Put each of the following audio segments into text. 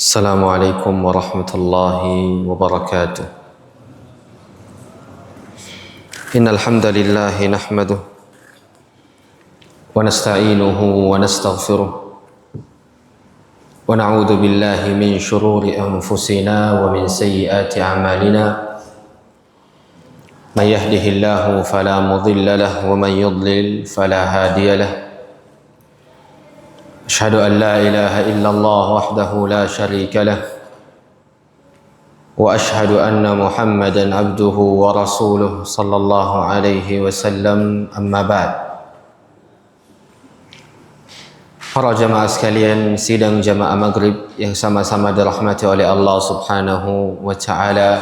السلام عليكم ورحمة الله وبركاته. إن الحمد لله نحمده ونستعينه ونستغفره ونعوذ بالله من شرور أنفسنا ومن سيئات أعمالنا. من يهده الله فلا مضل له ومن يضلل فلا هادي له. أشهد أن لا إله إلا الله وحده لا شريك له وأشهد أن محمدا عبده ورسوله صلى الله عليه وسلم. أما بعد. Para jamaah sekalian, sidang jamaah maghrib yang sama-sama dirahmati oleh Allah Subhanahu wa taala.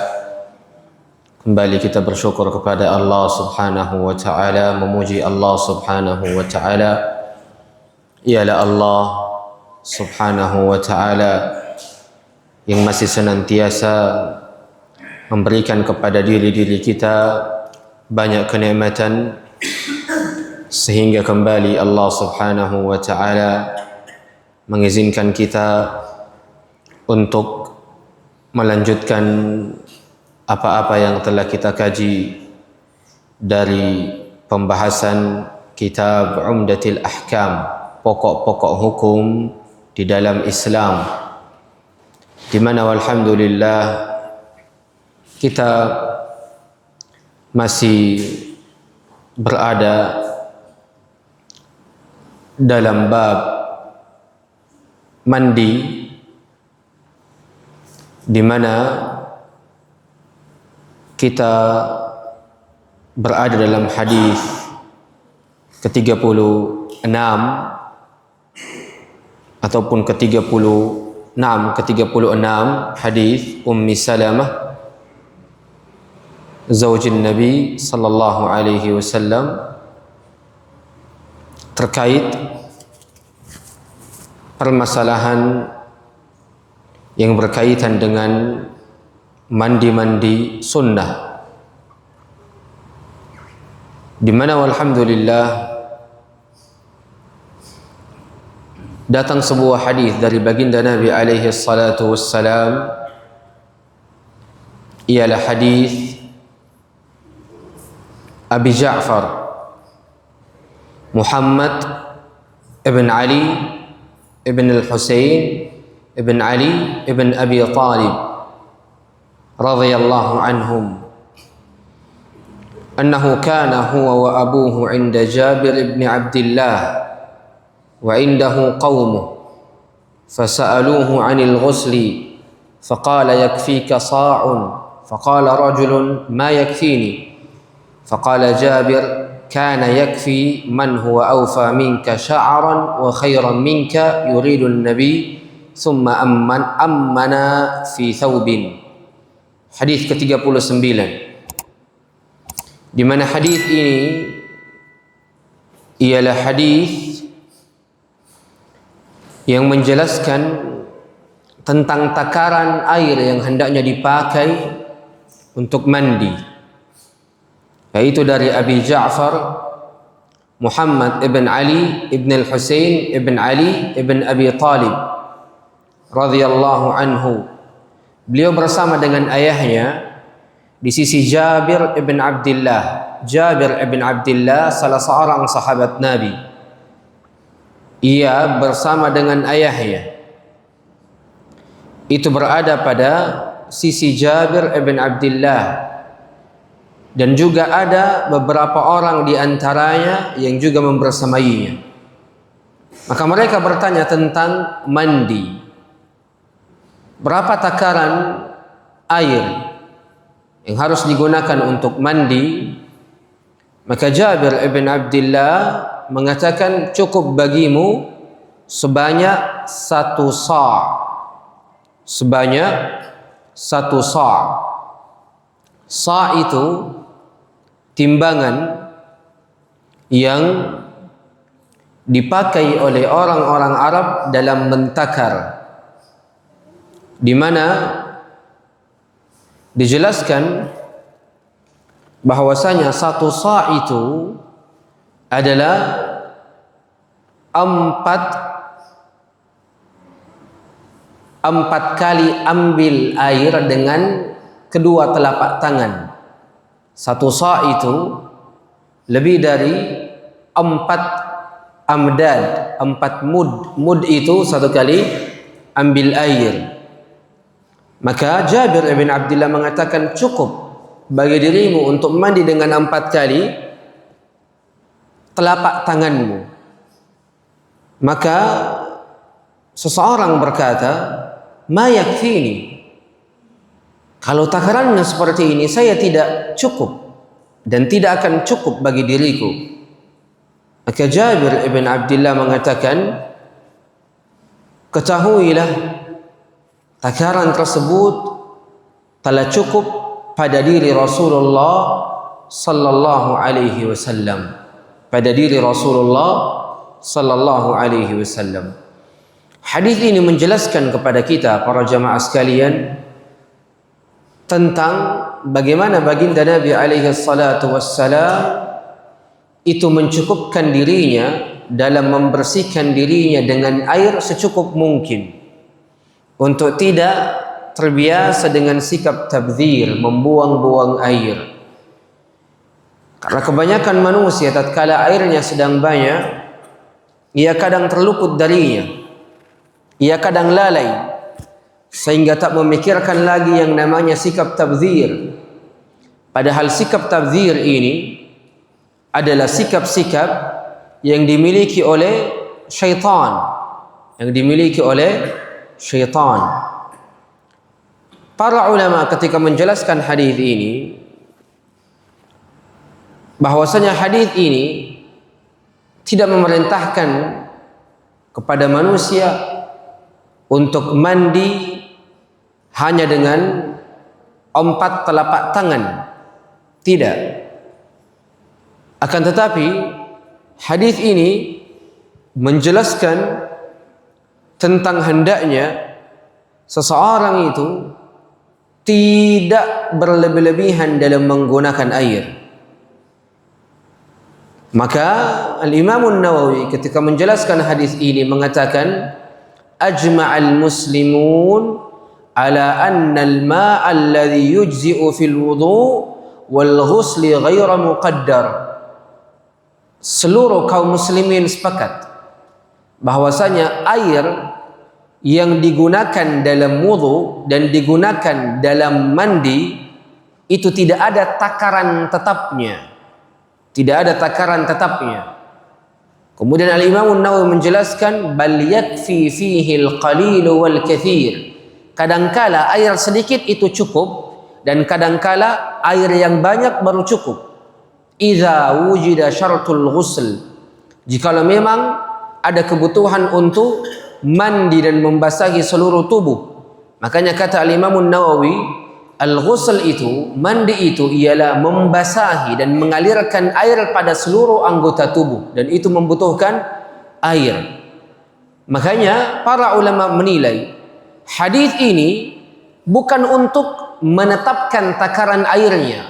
Kembali kita bersyukur kepada Allah Subhanahu wa taala, memuji Allah Subhanahu wa taala. Ialah Allah Subhanahu wa ta'ala yang masih senantiasa memberikan kepada diri-diri kita banyak kenikmatan, sehingga kembali Allah Subhanahu wa ta'ala mengizinkan kita untuk melanjutkan apa-apa yang telah kita kaji dari pembahasan kitab Umdatul Ahkam, pokok-pokok hukum di dalam Islam, di mana alhamdulillah kita masih berada dalam bab mandi, di mana kita berada dalam hadis ke-36 ataupun ke-36 hadis Ummi Salamah zaujin Nabi sallallahu alaihi wasallam terkait permasalahan yang berkaitan dengan mandi-mandi sunnah, di mana alhamdulillah datang sebuah hadis dari baginda Nabi alaihi salatu wassalam, ialah hadis Abi Ja'far Muhammad ibn Ali ibn al-Husain ibn Ali ibn Abi Talib radhiyallahu anhum, annahu kana huwa wa abuhu 'inda Jabir ibn Abdullah وعنده قومه فسألوه عن الغسل فقال يكفيك صاع، فقال رجل ما يكفيني، فقال جابر كان يكفي من هو أوفى منك شعرا وخيرا منك يريد النبي ثم أمنا في ثوب. Hadis ke-39, di mana hadis ini ialah hadis yang menjelaskan tentang takaran air yang hendaknya dipakai untuk mandi, yaitu dari Abi Ja'far Muhammad ibn Ali ibn al-Husain ibn Ali ibn Abi Talib radhiyallahu anhu. Beliau bersama dengan ayahnya di sisi Jabir ibn Abdullah. Jabir ibn Abdullah salah seorang sahabat Nabi. Ia bersama dengan ayahnya itu berada pada sisi Jabir ibn Abdullah, dan juga ada beberapa orang di antaranya yang juga membersamainya. Maka mereka bertanya tentang mandi, berapa takaran air yang harus digunakan untuk mandi. Maka Jabir ibn Abdullah mengatakan, cukup bagimu sebanyak 1 sa'. Sebanyak 1 sa'. Sa' itu timbangan yang dipakai oleh orang-orang Arab dalam mentakar, di mana dijelaskan bahwasanya 1 sa' itu adalah 4 4 kali ambil air dengan kedua telapak tangan. 1 sa' itu lebih dari 4 amdad, 4 mud. Mud itu 1 kali ambil air. Maka Jabir ibn Abdullah mengatakan, cukup bagi dirimu untuk mandi dengan 4 kali telapak tanganmu. Maka seseorang berkata, ma yakfini, kalau takarannya seperti ini saya tidak cukup dan tidak akan cukup bagi diriku. Maka Jabir ibn Abdullah mengatakan, ketahuilah takaran tersebut telah cukup pada diri Rasulullah sallallahu alaihi wasallam, pada diri Rasulullah sallallahu alaihi wasallam. Hadis ini menjelaskan kepada kita para jamaah sekalian tentang bagaimana baginda Nabi alaihi salatu wassalam itu mencukupkan dirinya dalam membersihkan dirinya dengan air secukup mungkin, untuk tidak terbiasa dengan sikap tabdzir, membuang-buang air. Karena kebanyakan manusia tatkala airnya sedang banyak, ia kadang terluput darinya, ia kadang lalai, sehingga tak memikirkan lagi yang namanya sikap tabdzir. Padahal sikap tabdzir ini adalah sikap-sikap yang dimiliki oleh syaitan, yang dimiliki oleh syaitan. Para ulama ketika menjelaskan hadis ini, bahwasanya hadis ini tidak memerintahkan kepada manusia untuk mandi hanya dengan 4 telapak tangan. Tidak. Akan tetapi hadis ini menjelaskan tentang hendaknya seseorang itu tidak berlebih-lebihan dalam menggunakan air. Maka Al-Imam An-Nawawi ketika menjelaskan hadis ini mengatakan, ajma'al muslimun ala anna al-ma'a alladhi yujzi'u fil wudu' wal ghusli ghaira muqaddar. Seluruh kaum muslimin sepakat bahwasanya air yang digunakan dalam wudu dan digunakan dalam mandi itu tidak ada takaran tetapnya. Tidak ada takaran tetapnya. Kemudian Al-Imam An-Nawawi menjelaskan, bal yakfi fihi al-qalil wal kathir. Kadangkala air sedikit itu cukup dan kadangkala air yang banyak baru cukup. Idza wujida syaratul ghusl. Jikalau memang ada kebutuhan untuk mandi dan membasahi seluruh tubuh. Makanya kata Al-Imam An-Nawawi, al-ghusl itu, mandi itu ialah membasahi dan mengalirkan air pada seluruh anggota tubuh, dan itu membutuhkan air. Makanya para ulama menilai hadis ini bukan untuk menetapkan takaran airnya,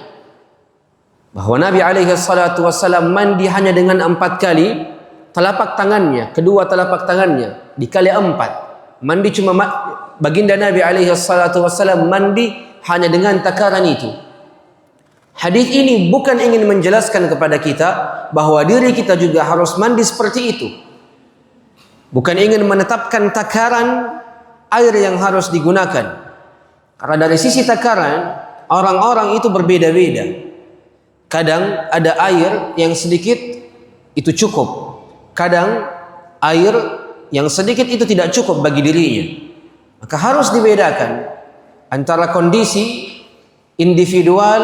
bahwa Nabi alaihi salatu wassalam mandi hanya dengan 4 kali telapak tangannya, kedua telapak tangannya dikali 4. Mandi cuma baginda Nabi alaihi salatu wassalam mandi hanya dengan takaran itu. Hadis ini bukan ingin menjelaskan kepada kita bahwa diri kita juga harus mandi seperti itu. Bukan ingin menetapkan takaran air yang harus digunakan. Karena dari sisi takaran orang-orang itu berbeda-beda. Kadang ada air yang sedikit itu cukup. Kadang air yang sedikit itu tidak cukup bagi dirinya. Maka harus dibedakan antara kondisi individual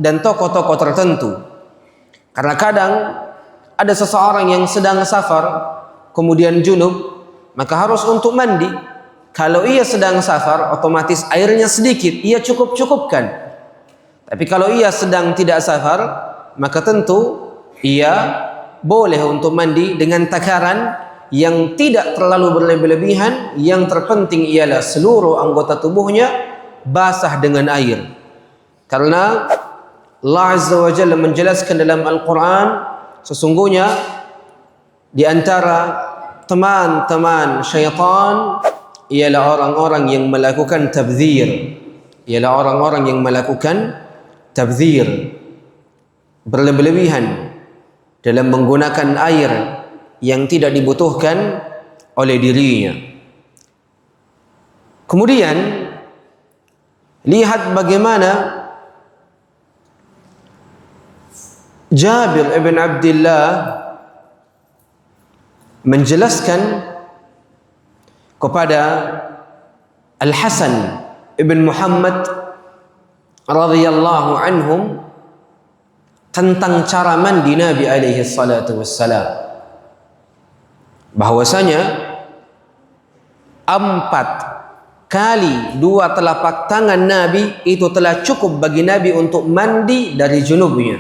dan tokoh-tokoh tertentu. Karena kadang ada seseorang yang sedang safar kemudian junub, maka harus untuk mandi. Kalau ia sedang safar, otomatis airnya sedikit, ia cukup-cukupkan. Tapi kalau ia sedang tidak safar, maka tentu ia boleh untuk mandi dengan takaran yang tidak terlalu berlebih-lebihan. Yang terpenting ialah seluruh anggota tubuhnya basah dengan air. Karena Allah Azza wa Jalla menjelaskan dalam Al-Quran, sesungguhnya di antara teman-teman syaitan ialah orang-orang yang melakukan tabdzir, ialah orang-orang yang melakukan tabdzir, berlebih-lebihan dalam menggunakan air yang tidak dibutuhkan oleh dirinya. Kemudian lihat bagaimana Jabir ibn Abdullah menjelaskan kepada Al-Hasan ibn Muhammad radhiyallahu anhum tentang cara mandi Nabi alaihi salatu wassalam, bahwasanya 4 kali 2 telapak tangan Nabi itu telah cukup bagi Nabi untuk mandi dari junubnya,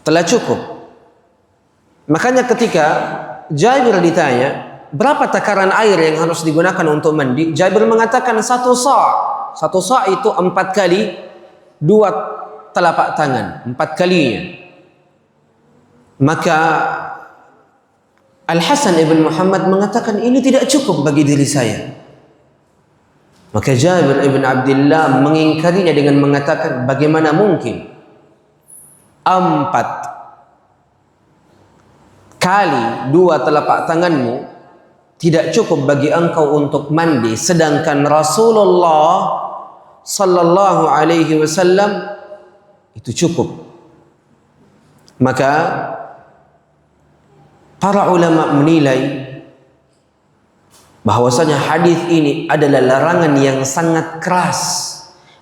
telah cukup. Makanya ketika Jabir ditanya berapa takaran air yang harus digunakan untuk mandi, Jabir mengatakan 1 sa'. 1 sa' itu 4 kali 2 telapak tangan, 4 kalinya. Maka Al-Hasan ibn Muhammad mengatakan ini tidak cukup bagi diri saya. Maka Jabir ibn Abdullah mengingkarinya dengan mengatakan, bagaimana mungkin 4 kali 2 telapak tanganmu tidak cukup bagi engkau untuk mandi, sedangkan Rasulullah sallallahu alaihi wasallam itu cukup. Maka para ulama menilai bahwasanya hadis ini adalah larangan yang sangat keras,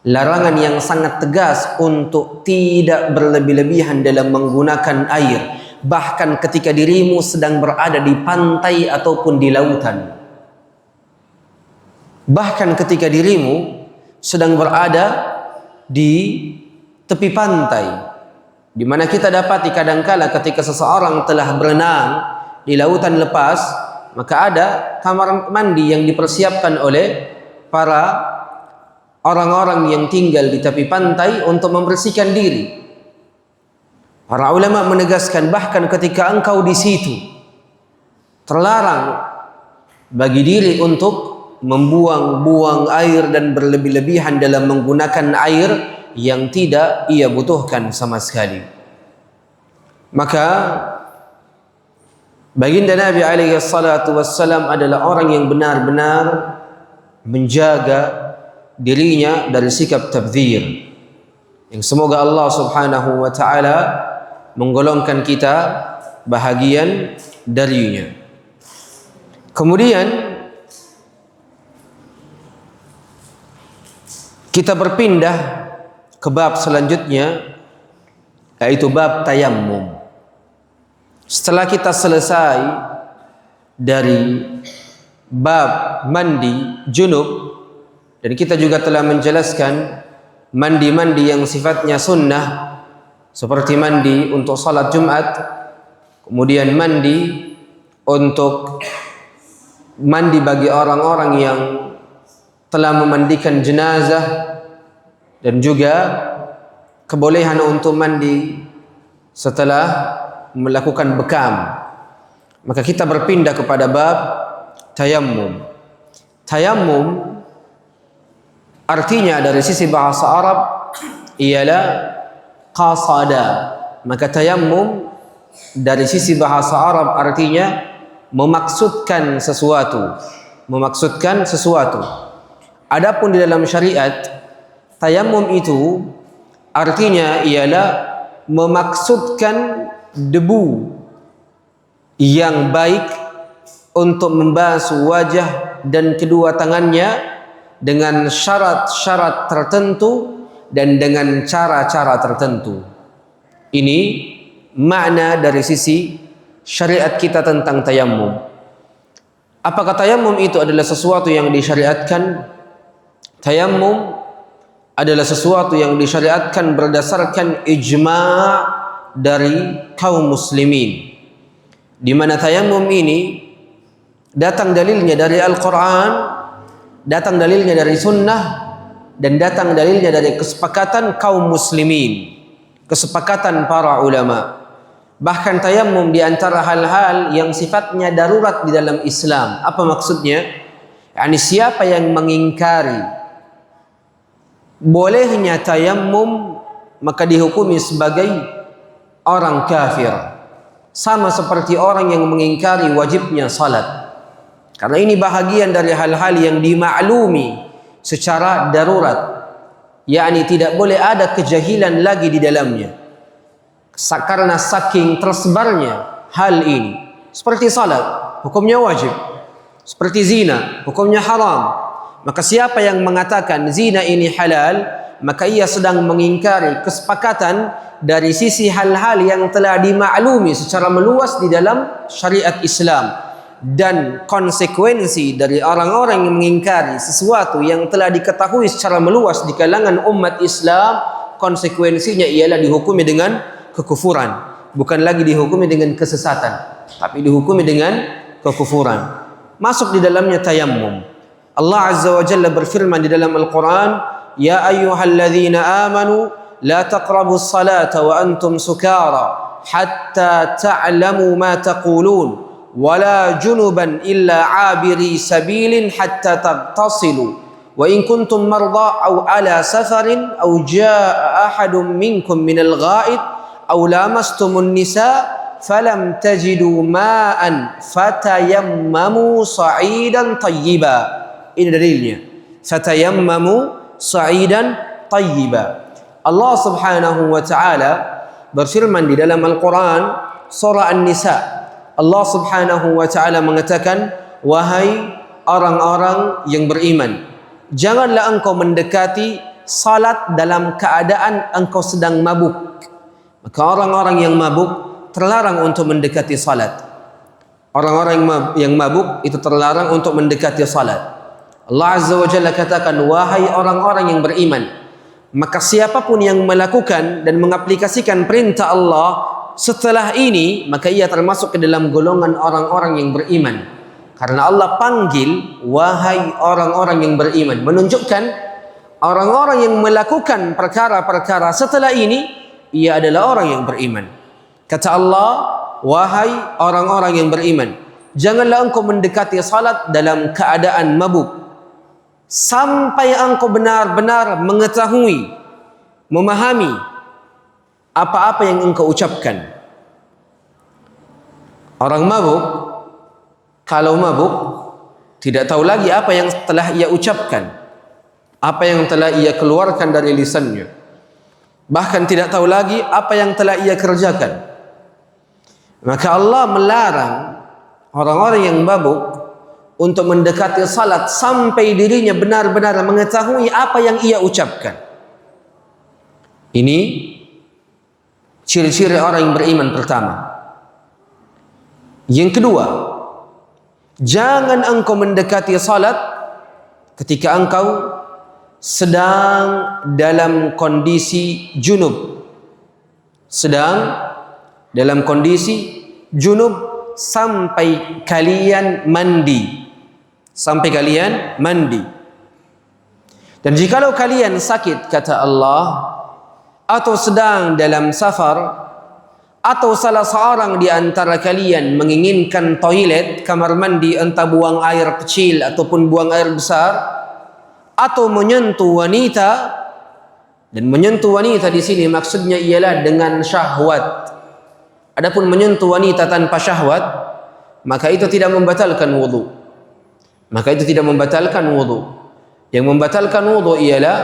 larangan yang sangat tegas untuk tidak berlebih-lebihan dalam menggunakan air, bahkan ketika dirimu sedang berada di pantai ataupun di lautan. Bahkan ketika dirimu sedang berada di tepi pantai, di mana kita dapati kadangkala ketika seseorang telah berenang di lautan lepas, maka ada kamar mandi yang dipersiapkan oleh para orang-orang yang tinggal di tepi pantai untuk membersihkan diri. Para ulama menegaskan bahkan ketika engkau di situ, terlarang bagi diri untuk membuang-buang air dan berlebih-lebihan dalam menggunakan air yang tidak ia butuhkan sama sekali. Maka baginda Nabi alaihi salatu wassalam adalah orang yang benar-benar menjaga dirinya dari sikap tabdzir, yang semoga Allah subhanahu wa ta'ala menggolongkan kita bahagian darinya. Kemudian kita berpindah ke bab selanjutnya, yaitu bab tayammum. Setelah kita selesai dari bab mandi junub, dan kita juga telah menjelaskan mandi-mandi yang sifatnya sunnah, seperti mandi untuk salat Jumat, kemudian mandi untuk mandi bagi orang-orang yang telah memandikan jenazah, dan juga kebolehan untuk mandi setelah melakukan bekam. Maka kita berpindah kepada bab tayammum. Tayammum artinya dari sisi bahasa Arab ialah qasada. Maka tayammum dari sisi bahasa Arab artinya memaksudkan sesuatu, memaksudkan sesuatu. Adapun di dalam syariat, tayammum itu artinya ialah memaksudkan debu yang baik untuk membasuh wajah dan kedua tangannya dengan syarat-syarat tertentu dan dengan cara-cara tertentu. Ini makna dari sisi syariat kita tentang tayammum. Apakah tayammum itu adalah sesuatu yang disyariatkan? Tayammum adalah sesuatu yang disyariatkan berdasarkan ijma' dari kaum muslimin, di mana tayammum ini datang dalilnya dari Al-Quran, datang dalilnya dari sunnah, dan datang dalilnya dari kesepakatan kaum muslimin, kesepakatan para ulama. Bahkan tayammum di antara hal-hal yang sifatnya darurat di dalam Islam. Apa maksudnya? Yani siapa yang mengingkari bolehnya tayammum, maka dihukumi sebagai orang kafir. Sama seperti orang yang mengingkari wajibnya salat. Karena ini bahagian dari hal-hal yang dimaklumi secara darurat. Yani tidak boleh ada kejahilan lagi di dalamnya. Karena saking tersebarnya hal ini. Seperti salat, hukumnya wajib. Seperti zina, hukumnya haram. Maka siapa yang mengatakan zina ini halal, maka ia sedang mengingkari kesepakatan dari sisi hal-hal yang telah dimaklumi secara meluas di dalam syariat Islam. Dan konsekuensi dari orang-orang yang mengingkari sesuatu yang telah diketahui secara meluas di kalangan umat Islam, konsekuensinya ialah dihukumi dengan kekufuran, bukan lagi dihukumi dengan kesesatan, tapi dihukumi dengan kekufuran. Masuk di dalamnya tayammum. Allah Azza wa Jalla berfirman di dalam Al-Quran, Ya ayyuhalladzina amanu la taqrabus salata wa antum sukara hatta ta'lamu ma taqulun wa la junuban illa abiri sabilin hatta taghtasilu wa in kuntum marda aw ala safarin aw jaa ahadun minkum minal ghaid aw lamastumun nisa falam tajidu ma'an fatayammamu sa'idan tayyiba. Ini dalilnya. Fatayammamu sa'idan tayyiba. Allah Subhanahu wa ta'ala berfirman di dalam Al-Quran surah An-Nisa. Allah Subhanahu wa ta'ala mengatakan, wahai orang-orang yang beriman, janganlah engkau mendekati salat dalam keadaan engkau sedang mabuk. Maka orang-orang yang mabuk terlarang untuk mendekati salat. Orang-orang yang mabuk itu terlarang untuk mendekati salat. Allah Azza wa Jalla katakan, wahai orang-orang yang beriman, maka siapapun yang melakukan dan mengaplikasikan perintah Allah setelah ini, maka ia termasuk ke dalam golongan orang-orang yang beriman. Karena Allah panggil wahai orang-orang yang beriman, menunjukkan orang-orang yang melakukan perkara-perkara setelah ini, ia adalah orang yang beriman. Kata Allah, wahai orang-orang yang beriman, janganlah engkau mendekati salat dalam keadaan mabuk sampai engkau benar-benar mengetahui, memahami apa-apa yang engkau ucapkan. Orang mabuk, kalau mabuk, tidak tahu lagi apa yang telah ia ucapkan, apa yang telah ia keluarkan dari lisannya. Bahkan tidak tahu lagi apa yang telah ia kerjakan. Maka Allah melarang orang-orang yang mabuk untuk mendekati salat sampai dirinya benar-benar mengetahui apa yang ia ucapkan. Ini ciri-ciri orang yang beriman pertama. Yang kedua, jangan engkau mendekati salat ketika engkau sedang dalam kondisi junub. Sedang dalam kondisi junub sampai kalian mandi. Sampai kalian mandi. Dan jikalau kalian sakit, kata Allah, atau sedang dalam safar, atau salah seorang di antara kalian menginginkan toilet, kamar mandi, entah buang air kecil ataupun buang air besar, atau menyentuh wanita, dan menyentuh wanita di sini maksudnya ialah dengan syahwat. Adapun menyentuh wanita tanpa syahwat, maka itu tidak membatalkan wudu. Maka itu tidak membatalkan wudu. Yang membatalkan wudu ialah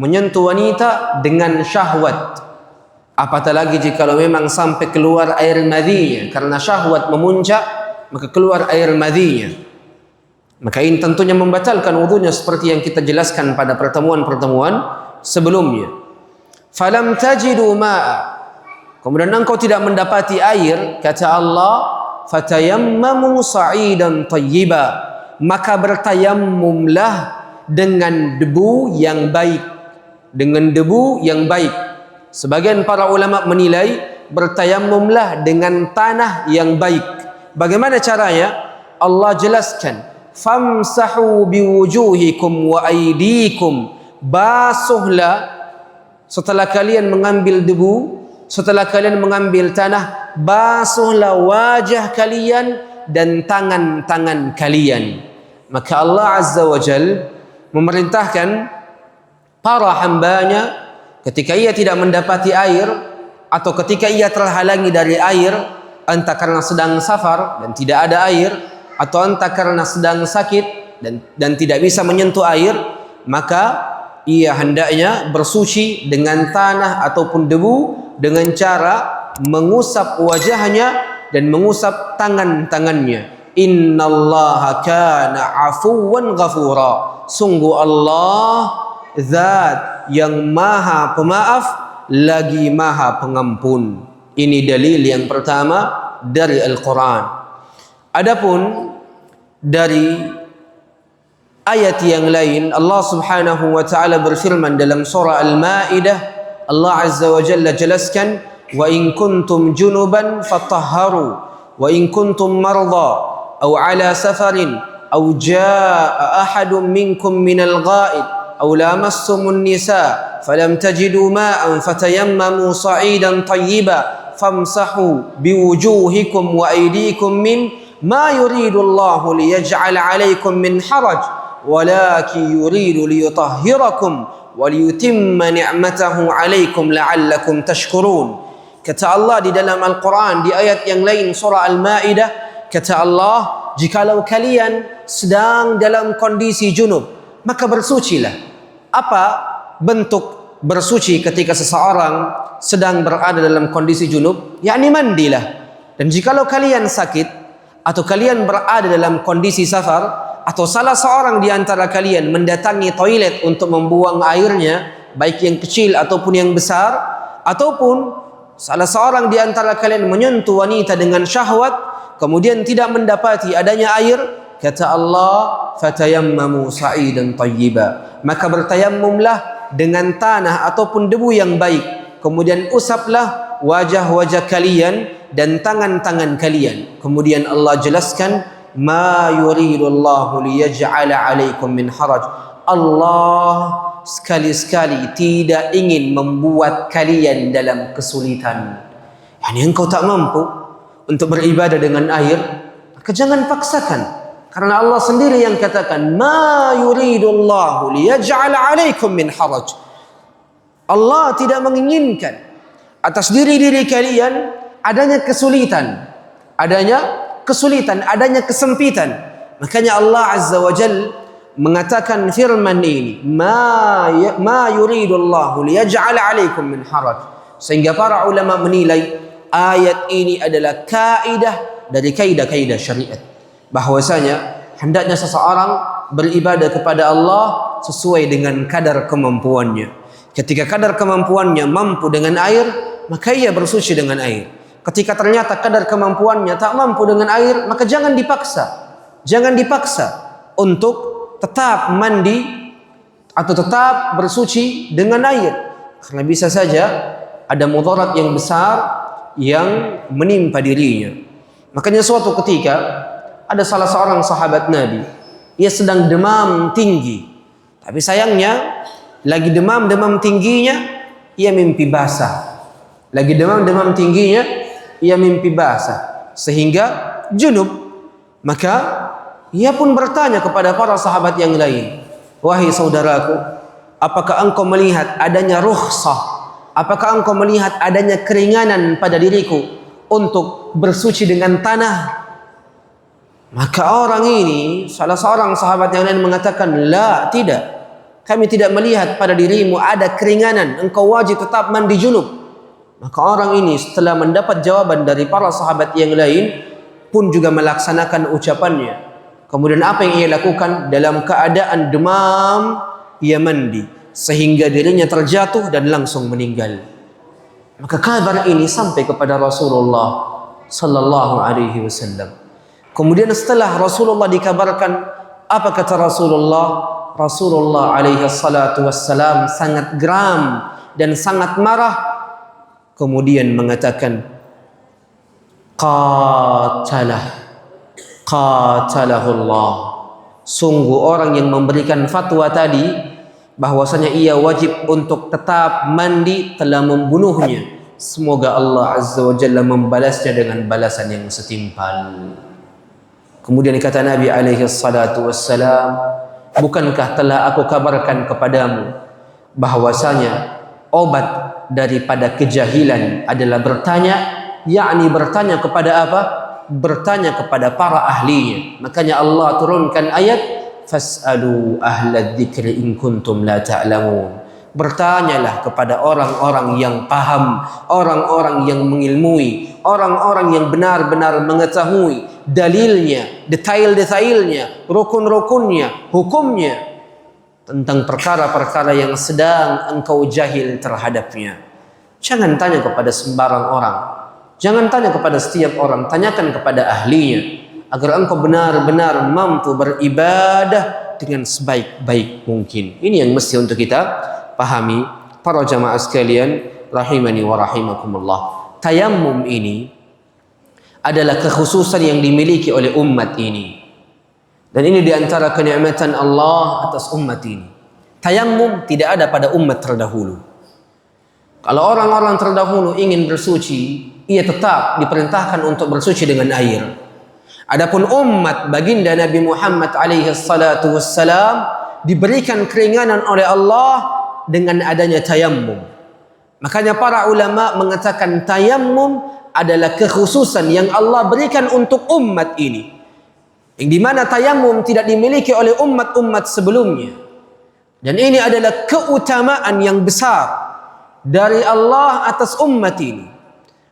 menyentuh wanita dengan syahwat. Apatah lagi jika memang sampai keluar air madhinya, karena syahwat memuncak, maka keluar air madhinya. Maka ini tentunya membatalkan wudunya seperti yang kita jelaskan pada pertemuan-pertemuan sebelumnya. Falam tajidu ma'a, kemudian engkau tidak mendapati air, kata Allah, fatayammamu sa'idan tayyiba, maka bertayammumlah dengan debu yang baik. Dengan debu yang baik. Sebagian para ulama menilai bertayammumlah dengan tanah yang baik. Bagaimana caranya? Allah jelaskan, famsahu biwujuhikum wa aydikum, basuhlah setelah kalian mengambil debu, setelah kalian mengambil tanah, basuhlah wajah kalian dan tangan-tangan kalian. Maka Allah Azza wa Jal memerintahkan para hambanya ketika ia tidak mendapati air atau ketika ia terhalangi dari air, entah karena sedang safar dan tidak ada air, atau entah karena sedang sakit dan tidak bisa menyentuh air, maka ia hendaknya bersuci dengan tanah ataupun debu dengan cara mengusap wajahnya dan mengusap tangan-tangannya. Innallaha kana afuwan ghafura. Sungguh Allah zat yang maha pemaaf lagi maha pengampun. Ini dalil yang pertama dari Al-Quran. Adapun dari ayat yang lain, Allah Subhanahu wa taala berfirman dalam surah Al-Maidah, Allah Azza wa Jalla jelaskan, wa in kuntum junuban fatahharu wa in kuntum marda aw ala safarin aw jaa ahadun minkum minal ghaid aw lamassumun nisa falam tajidu ma'an fatayammamu sa'idan tayyiban famsahu biwujuhikum wa aydikum min ma yuridu Allahu liyaj'ala 'alaykum min haraj walakin yuridu liyutahhirakum wa liyutimma ni'matahu 'alaykum la'allakum tashkurun. Kata Allah di dalam Al-Quran di ayat yang lain surah Al-Maidah, kata Allah, jikalau kalian sedang dalam kondisi junub, maka bersucilah. Apa bentuk bersuci ketika seseorang sedang berada dalam kondisi junub? Yakni mandilah. Dan jikalau kalian sakit atau kalian berada dalam kondisi safar, atau salah seorang di antara kalian mendatangi toilet untuk membuang airnya, baik yang kecil ataupun yang besar, ataupun salah seorang di antara kalian menyentuh wanita dengan syahwat kemudian tidak mendapati adanya air, kata Allah, fatayammamu sa'idan tayyiba, maka bertayammumlah dengan tanah ataupun debu yang baik, kemudian usaplah wajah-wajah kalian dan tangan-tangan kalian. Kemudian Allah jelaskan, ma yuridullahu liyaj'ala 'alaikum min haraj. Allah sekali-sekali tidak ingin membuat kalian dalam kesulitan. Yani engkau tak mampu untuk beribadah dengan air, maka jangan paksakan. Karena Allah sendiri yang katakan, ma yuridullahu liyaj'ala 'alaikum min haraj. Allah tidak menginginkan atas diri-diri kalian adanya kesulitan, adanya kesempitan. Makanya Allah Azza wa Jal mengatakan firman ini, ma yuridullahu liyaj'ala 'alaikum min haraj. Sehingga para ulama menilai ayat ini adalah kaidah dari kaidah-kaidah syariat, bahwasanya hendaknya seseorang beribadah kepada Allah sesuai dengan kadar kemampuannya. Ketika kadar kemampuannya mampu dengan air, maka ia bersuci dengan air. Ketika ternyata kadar kemampuannya tak mampu dengan air, maka jangan dipaksa untuk tetap mandi atau tetap bersuci dengan air, karena bisa saja ada mudarat yang besar yang menimpa dirinya. Makanya suatu ketika ada salah seorang sahabat Nabi, ia sedang demam tinggi, tapi sayangnya lagi demam tingginya ia mimpi basah, sehingga junub. Maka ia pun bertanya kepada para sahabat yang lain, wahai saudaraku, apakah engkau melihat adanya rukhsah, apakah engkau melihat adanya keringanan pada diriku untuk bersuci dengan tanah? Maka orang ini, salah seorang sahabat yang lain mengatakan, la, tidak, kami tidak melihat pada dirimu ada keringanan, engkau wajib tetap mandi junub. Maka orang ini setelah mendapat jawaban dari para sahabat yang lain pun juga melaksanakan ucapannya. Kemudian apa yang ia lakukan? Dalam keadaan demam, ia mandi sehingga dirinya terjatuh dan langsung meninggal. Maka kabar ini sampai kepada Rasulullah sallallahu alaihi wasallam. Kemudian setelah Rasulullah dikabarkan, apa kata Rasulullah? Rasulullah alaihi salatu wassalam sangat geram dan sangat marah. Kemudian mengatakan, qatalahullah. Sungguh orang yang memberikan fatwa tadi bahwasanya ia wajib untuk tetap mandi telah membunuhnya, semoga Allah Azza wa Jalla membalasnya dengan balasan yang setimpal. Kemudian kata Nabi alaihi salatu wassalam, bukankah telah aku kabarkan kepadamu bahwasanya obat daripada kejahilan adalah bertanya, yakni bertanya kepada apa? Bertanya kepada para ahlinya. Makanya Allah turunkan ayat, fas'alu ahla dzikri in kuntum la ta'lamun. Bertanyalah kepada orang-orang yang paham, orang-orang yang mengilmui, orang-orang yang benar-benar mengetahui dalilnya, detail-detailnya, rukun-rukunnya, hukumnya tentang perkara-perkara yang sedang engkau jahil terhadapnya. Jangan tanya kepada sembarang orang, jangan tanya kepada setiap orang, tanyakan kepada ahlinya agar engkau benar-benar mampu beribadah dengan sebaik-baik mungkin. Ini yang mesti untuk kita pahami, para jamaah sekalian rahimani wa rahimakumullah. Tayammum ini adalah kekhususan yang dimiliki oleh umat ini, dan ini diantara kenikmatan Allah atas umat ini. Tayammum tidak ada pada umat terdahulu. Kalau orang-orang terdahulu ingin bersuci, ia tetap diperintahkan untuk bersuci dengan air. Adapun umat baginda Nabi Muhammad alaihi salatu wassalam diberikan keringanan oleh Allah dengan adanya tayammum. Makanya para ulama mengatakan tayammum adalah kekhususan yang Allah berikan untuk umat ini, yang dimana tayammum tidak dimiliki oleh umat-umat sebelumnya. Dan ini adalah keutamaan yang besar dari Allah atas umat ini.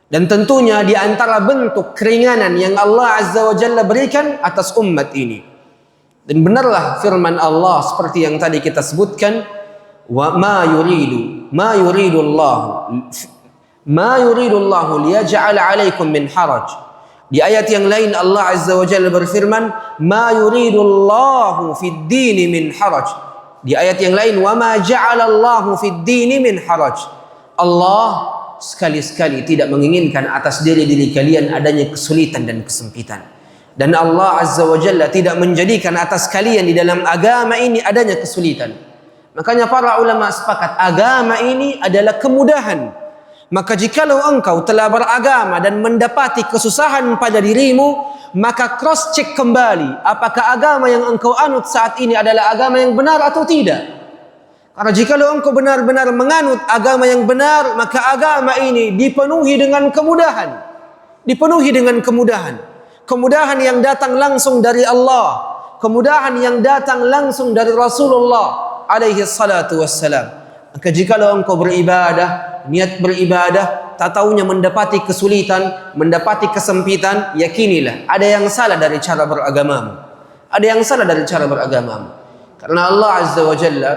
Dan tentunya di antara bentuk keringanan yang Allah Azza wa Jalla berikan atas umat ini. Dan benarlah firman Allah seperti yang tadi kita sebutkan, wa ma yuridu Allah liyaj'ala 'alaikum min haraj. Di ayat yang lain Allah Azza wa Jalla berfirman, ma yuridu Allahu fid dini min haraj. Di ayat yang lain, wa ma ja'ala Allahu fid dini min haraj. Allah sekali-sekali tidak menginginkan atas diri kalian adanya kesulitan dan kesempitan. Dan Allah Azza wa Jalla tidak menjadikan atas kalian di dalam agama ini adanya kesulitan. Makanya para ulama sepakat agama ini adalah kemudahan. Maka jikalau engkau telah beragama dan mendapati kesusahan pada dirimu, maka cross check kembali apakah agama yang engkau anut saat ini adalah agama yang benar atau tidak. Karena jikalau engkau benar-benar menganut agama yang benar, maka agama ini dipenuhi dengan kemudahan. Dipenuhi dengan kemudahan. Kemudahan yang datang langsung dari Allah, kemudahan yang datang langsung dari Rasulullah alaihi salatu wassalam. Maka jikalau engkau beribadah, niat beribadah, tak taunya mendapati kesulitan, mendapati kesempitan, yakinilah ada yang salah dari cara beragamamu. Ada yang salah dari cara beragamamu. Karena Allah Azza wa Jalla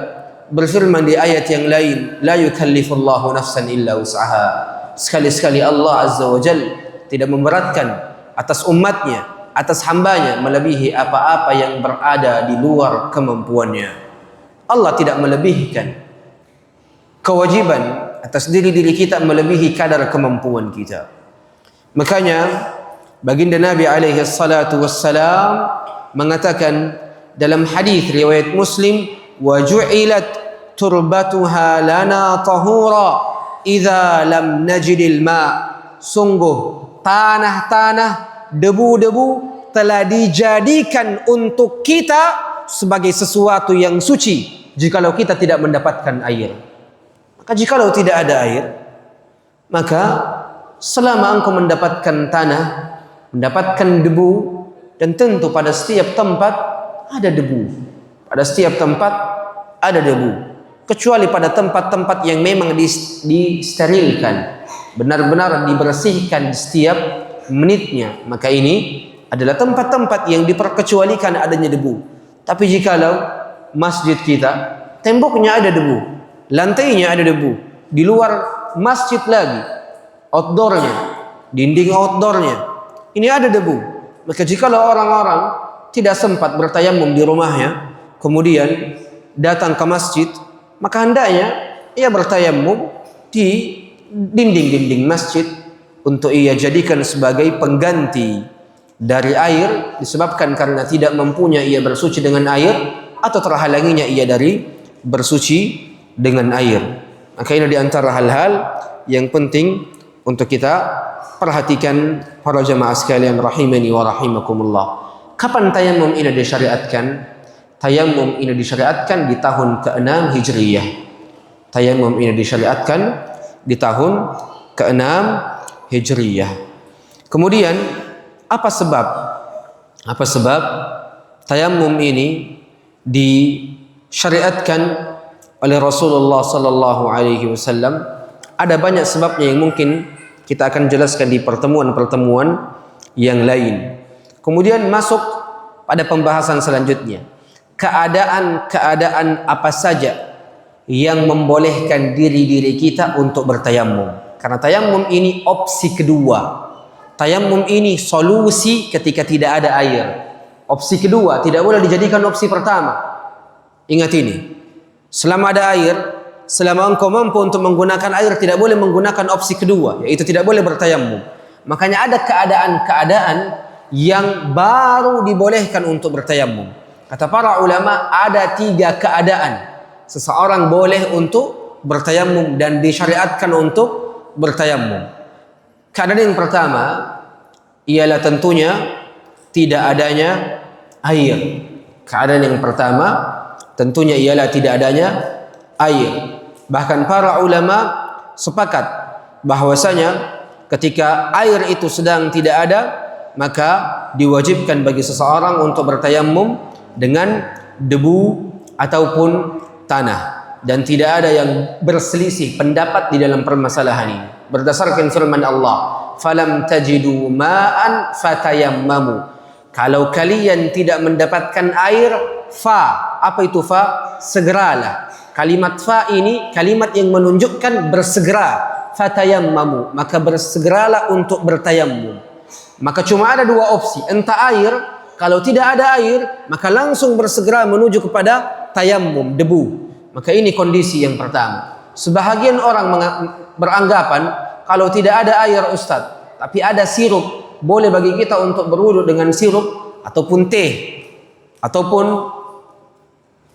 berfirman di ayat yang lain, la yukallifullahu nafsan illa wus'aha. Sekali-sekali Allah Azza wa Jalla tidak memberatkan atas umatnya, atas hambanya melebihi apa-apa yang berada di luar kemampuannya. Allah tidak melebihkan kewajiban atas diri kita melebihi kadar kemampuan kita. Makanya baginda Nabi alaihi salatu wassalam mengatakan dalam hadis riwayat Muslim, wa ju'ilat turbatuha lana tahura idza lam najidil ma. Sungguh tanah-tanah, debu-debu telah dijadikan untuk kita sebagai sesuatu yang suci jikalau kita tidak mendapatkan air. Maka jikalau tidak ada air, maka selama engkau mendapatkan tanah, mendapatkan debu, dan tentu pada setiap tempat ada debu, pada setiap tempat ada debu, kecuali pada tempat-tempat yang memang disterilkan, benar-benar dibersihkan setiap menitnya, maka ini adalah tempat-tempat yang diperkecualikan adanya debu. Tapi jikalau masjid kita, temboknya ada debu, lantainya ada debu, di luar masjid lagi, outdoornya, dinding outdoornya, ini ada debu. Maka jikalau orang-orang tidak sempat bertayamum di rumahnya, kemudian datang ke masjid, maka hendaknya ia bertayamum di dinding-dinding masjid untuk ia jadikan sebagai pengganti dari air, disebabkan karena tidak mempunyai ia bersuci dengan air atau terhalanginya ia dari bersuci dengan air. Maka ini di antara hal-hal yang penting untuk kita perhatikan para jamaah sekalian rahimani wa rahimakumullah. Kapan tayamum ini disyariatkan? Tayamum ini disyariatkan di tahun ke-6 Hijriyah. Tayamum ini disyariatkan di tahun ke-6 Hijriyah. Kemudian apa sebab? Apa sebab tayamum ini disyariatkan oleh Rasulullah sallallahu alaihi wasallam? Ada banyak sebabnya yang mungkin kita akan jelaskan di pertemuan-pertemuan yang lain. Kemudian masuk pada pembahasan selanjutnya. Keadaan-keadaan apa saja yang membolehkan diri-diri kita untuk bertayamum. Karena tayamum ini opsi kedua. Tayamum ini solusi ketika tidak ada air. Opsi kedua, tidak boleh dijadikan opsi pertama. Ingat ini. Selama ada air, selama engkau mampu untuk menggunakan air, tidak boleh menggunakan opsi kedua, yaitu tidak boleh bertayamum. Makanya ada keadaan-keadaan yang baru dibolehkan untuk bertayamum. Kata para ulama, ada 3 keadaan seseorang boleh untuk bertayamum dan disyariatkan untuk bertayamum. Keadaan yang pertama ialah tentunya tidak adanya air. Keadaan yang pertama tentunya ialah tidak adanya air. Bahkan para ulama sepakat bahwasanya ketika air itu sedang tidak ada, maka diwajibkan bagi seseorang untuk bertayamum dengan debu ataupun tanah, dan tidak ada yang berselisih pendapat di dalam permasalahan ini berdasarkan firman Allah, falam tajidu ma'an fatayammamu. Kalau kalian tidak mendapatkan air, apa itu fa? Segeralah. Kalimat fa ini kalimat yang menunjukkan bersegera. Fatayammamu, maka bersegeralah untuk bertayamum. Maka cuma ada 2 opsi, entah air. Kalau tidak ada air, maka langsung bersegera menuju kepada tayammum, debu. Maka ini kondisi yang pertama. Sebahagian orang beranggapan kalau tidak ada air Ustaz, tapi ada sirup, boleh bagi kita untuk berwudu dengan sirup ataupun teh ataupun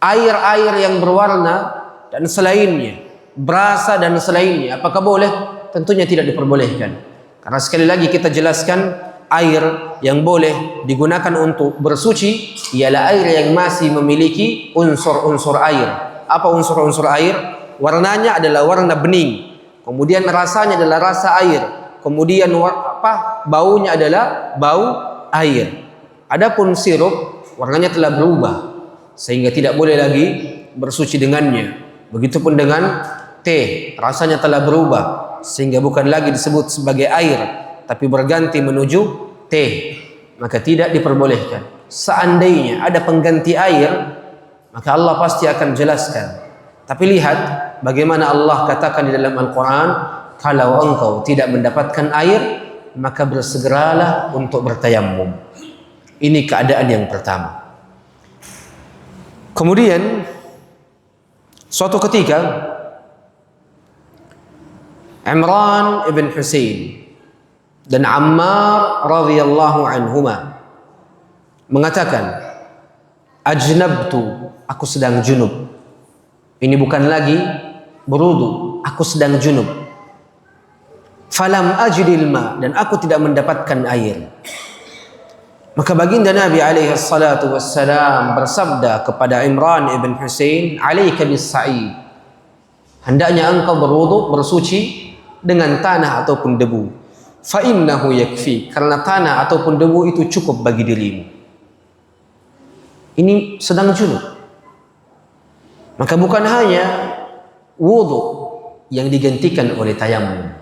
air-air yang berwarna dan selainnya, berasa dan selainnya. Apakah boleh? Tentunya tidak diperbolehkan. Karena sekali lagi kita jelaskan, air yang boleh digunakan untuk bersuci ialah air yang masih memiliki unsur-unsur air. Apa unsur-unsur air? Warnanya adalah warna bening, kemudian rasanya adalah rasa air, kemudian baunya adalah bau air. Adapun sirup, warnanya telah berubah sehingga tidak boleh lagi bersuci dengannya. Begitupun dengan teh, rasanya telah berubah sehingga bukan lagi disebut sebagai air, tapi berganti menuju teh, maka tidak diperbolehkan. Seandainya ada pengganti air, maka Allah pasti akan jelaskan. Tapi lihat bagaimana Allah katakan di dalam Al-Quran, kalau engkau tidak mendapatkan air, maka bersegeralah untuk bertayamum. Ini keadaan yang pertama. Kemudian suatu ketika Imran ibn Husain dan Ammar radhiyallahu anhuma mengatakan, ajnabtu, aku sedang junub. Ini bukan lagi berwudu, aku sedang junub. Falam ajidil ma, dan aku tidak mendapatkan air. Maka baginda Nabi alaihi salatu wassalam bersabda kepada Imran ibn Husain, alaika bis-sa'id, hendaknya engkau berwudu, bersuci dengan tanah ataupun debu. Fa innahu yakfi, karena tanah ataupun debu itu cukup bagi dirimu. Ini sedang junub. Maka bukan hanya wudu yang digantikan oleh tayamum,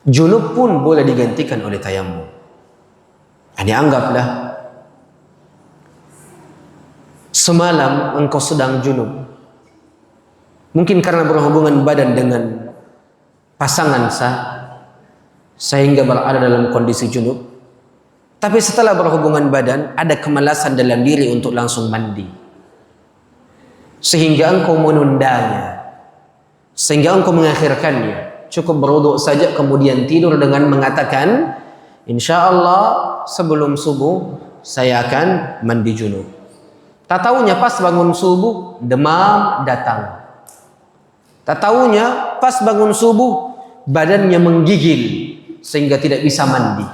junub pun boleh digantikan oleh tayamum. Ini anggaplah semalam engkau sedang junub, mungkin karena berhubungan badan dengan pasangan sehingga berada dalam kondisi junub. Tapi setelah berhubungan badan, ada kemalasan dalam diri untuk langsung mandi, sehingga engkau menundanya, sehingga engkau mengakhirkannya. Cukup berwudu saja kemudian tidur dengan mengatakan, insyaallah sebelum subuh saya akan mandi junub. Tak tahunya pas bangun subuh demam datang. Tak tahunya pas bangun subuh badannya menggigil sehingga tidak bisa mandi.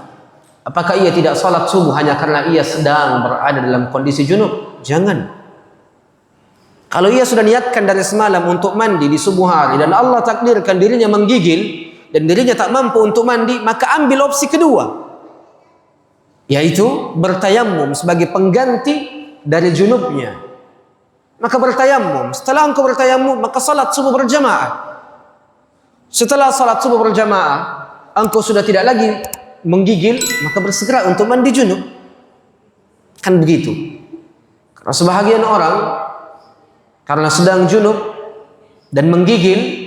Apakah ia tidak salat subuh hanya karena ia sedang berada dalam kondisi junub? Jangan. Kalau ia sudah niatkan dari semalam untuk mandi di subuh hari dan Allah takdirkan dirinya menggigil dan dirinya tak mampu untuk mandi, maka ambil opsi kedua, yaitu bertayamum sebagai pengganti dari junubnya. Maka bertayamum. Setelah engkau bertayamum, maka salat subuh berjamaah. Setelah salat subuh berjamaah, engkau sudah tidak lagi menggigil, maka bersegera untuk mandi junub. Kan begitu. Karena sebahagian orang karena sedang junub dan menggigil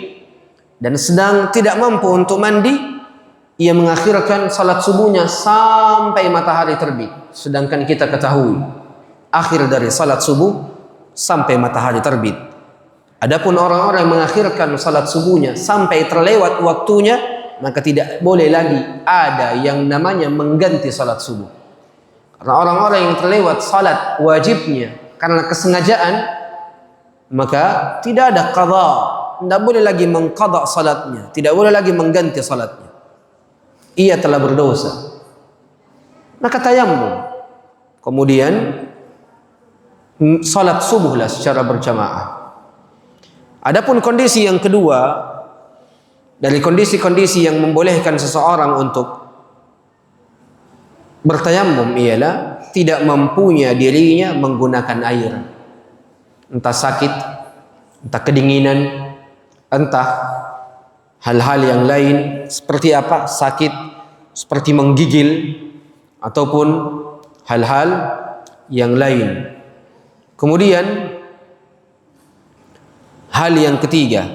dan sedang tidak mampu untuk mandi, ia mengakhirkan salat subuhnya sampai matahari terbit. Sedangkan kita ketahui akhir dari salat subuh sampai matahari terbit. Adapun orang-orang yang mengakhirkan salat subuhnya sampai terlewat waktunya, maka tidak boleh lagi ada yang namanya mengganti salat subuh. Karena orang-orang yang terlewat salat wajibnya karena kesengajaan, maka tidak ada qadha, tidak boleh lagi mengqadha salatnya, tidak boleh lagi mengganti salatnya. Ia telah berdosa. Maka tayamum, kemudian salat subuhlah secara berjamaah. Adapun kondisi yang kedua dari kondisi-kondisi yang membolehkan seseorang untuk bertayamum ialah tidak mampunya dirinya menggunakan air. Entah sakit, entah kedinginan, entah hal-hal yang lain seperti apa, sakit, seperti menggigil, ataupun hal-hal yang lain. Kemudian hal yang ketiga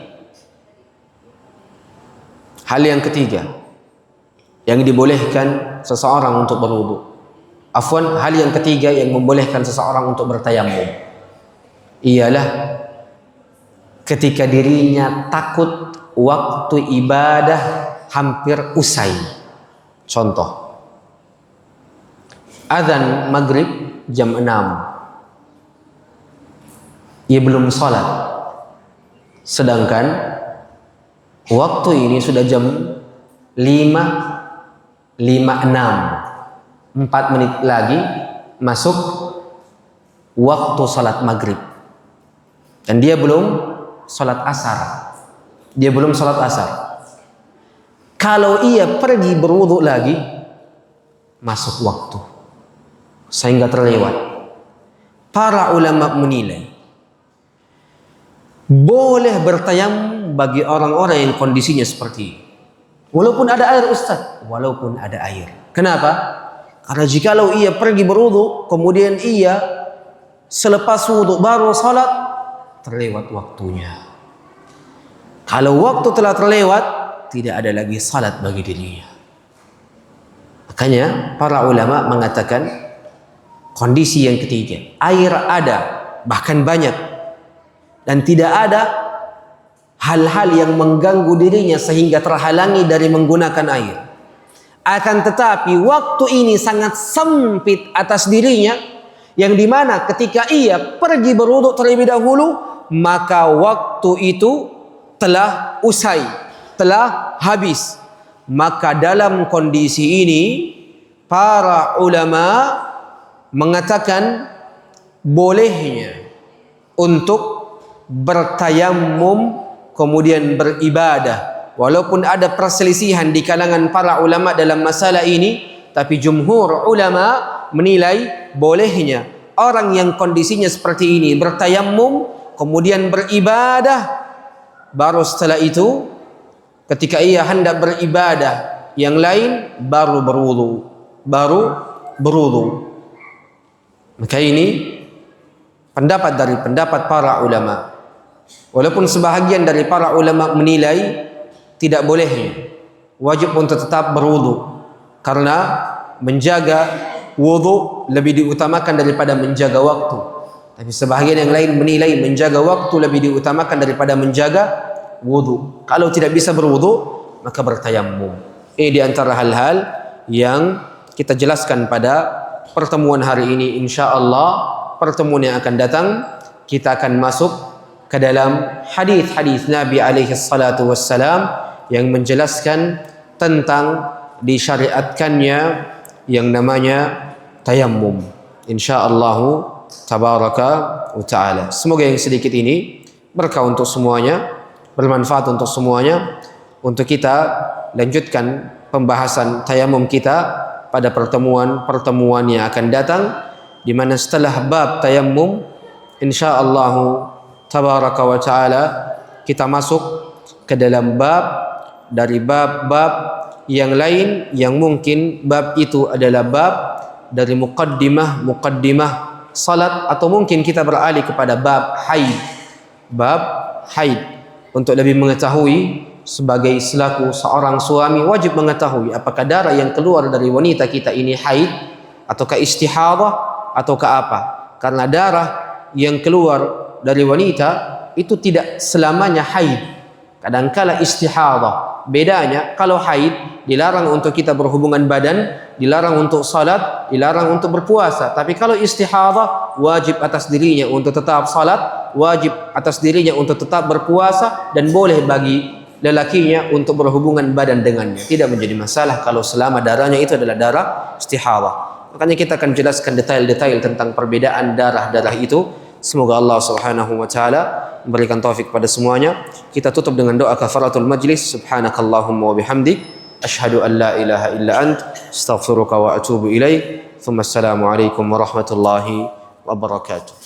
yang dibolehkan seseorang untuk berwudu. Hal yang ketiga yang membolehkan seseorang untuk bertayamum ialah ketika dirinya takut waktu ibadah hampir usai. Contoh, azan maghrib jam 6, ia belum salat, sedangkan waktu ini sudah jam 5.56, 4 menit lagi masuk waktu salat maghrib, dan dia belum salat asar. Kalau ia pergi berwudu lagi, masuk waktu sehingga terlewat. Para ulama menilai boleh bertayamum bagi orang-orang yang kondisinya seperti ini. Walaupun ada air, Ustaz, walaupun ada air. Kenapa? Karena jikalau ia pergi berwudu, kemudian ia selepas wudu baru salat, terlewat waktunya. Kalau waktu telah terlewat, tidak ada lagi salat bagi dirinya. Makanya para ulama mengatakan kondisi yang ketiga, air ada, bahkan banyak, dan tidak ada hal-hal yang mengganggu dirinya sehingga terhalangi dari menggunakan air. Akan tetapi waktu ini sangat sempit atas dirinya, yang dimana ketika ia pergi berwudu terlebih dahulu, maka waktu itu telah usai, telah habis. Maka dalam kondisi ini para ulama mengatakan bolehnya untuk bertayamum kemudian beribadah. Walaupun ada perselisihan di kalangan para ulama dalam masalah ini, tapi jumhur ulama menilai bolehnya orang yang kondisinya seperti ini bertayamum kemudian beribadah. Baru setelah itu ketika ia hendak beribadah yang lain baru berwudu. Maka ini pendapat dari pendapat para ulama. Walaupun sebahagian dari para ulama menilai tidak bolehnya, wajib untuk tetap berwudu, karena menjaga wudu lebih diutamakan daripada menjaga waktu. Tapi sebahagian yang lain menilai menjaga waktu lebih diutamakan daripada menjaga wudu. Kalau tidak bisa berwudu, maka bertayamum. Ini di antara hal-hal yang kita jelaskan pada pertemuan hari ini. InsyaAllah pertemuan yang akan datang kita akan masuk ke dalam hadis-hadis Nabi alaihi salatu wassalam yang menjelaskan tentang disyariatkannya yang namanya tayammum. Insyaallah tabaraka wa taala. Semoga yang sedikit ini berkah untuk semuanya, bermanfaat untuk semuanya, untuk kita lanjutkan pembahasan tayammum kita pada pertemuan-pertemuan yang akan datang, di mana setelah bab tayammum insyaallah tabaraka wa taala kita masuk ke dalam bab dari bab-bab yang lain yang mungkin bab itu adalah bab dari muqaddimah salat, atau mungkin kita beralih kepada bab haid untuk lebih mengetahui. Sebagai selaku seorang suami wajib mengetahui apakah darah yang keluar dari wanita kita ini haid ataukah istihadah ataukah apa. Karena darah yang keluar dari wanita itu tidak selamanya haid, kadangkala istihadah. Bedanya, kalau haid dilarang untuk kita berhubungan badan, dilarang untuk salat, dilarang untuk berpuasa. Tapi kalau istihadah wajib atas dirinya untuk tetap salat, wajib atas dirinya untuk tetap berpuasa, dan boleh bagi lelakinya untuk berhubungan badan dengannya. Tidak menjadi masalah kalau selama darahnya itu adalah darah istihadah. Makanya kita akan jelaskan detail-detail tentang perbedaan darah-darah itu. Semoga Allah Subhanahu wa taala memberikan taufik pada semuanya. Kita tutup dengan doa kafaratul majlis. Subhanakallahumma wa bihamdik, asyhadu an la ilaha illa ant, astaghfiruka wa atubu ilaik. Assalamu alaikum warahmatullahi wabarakatuh.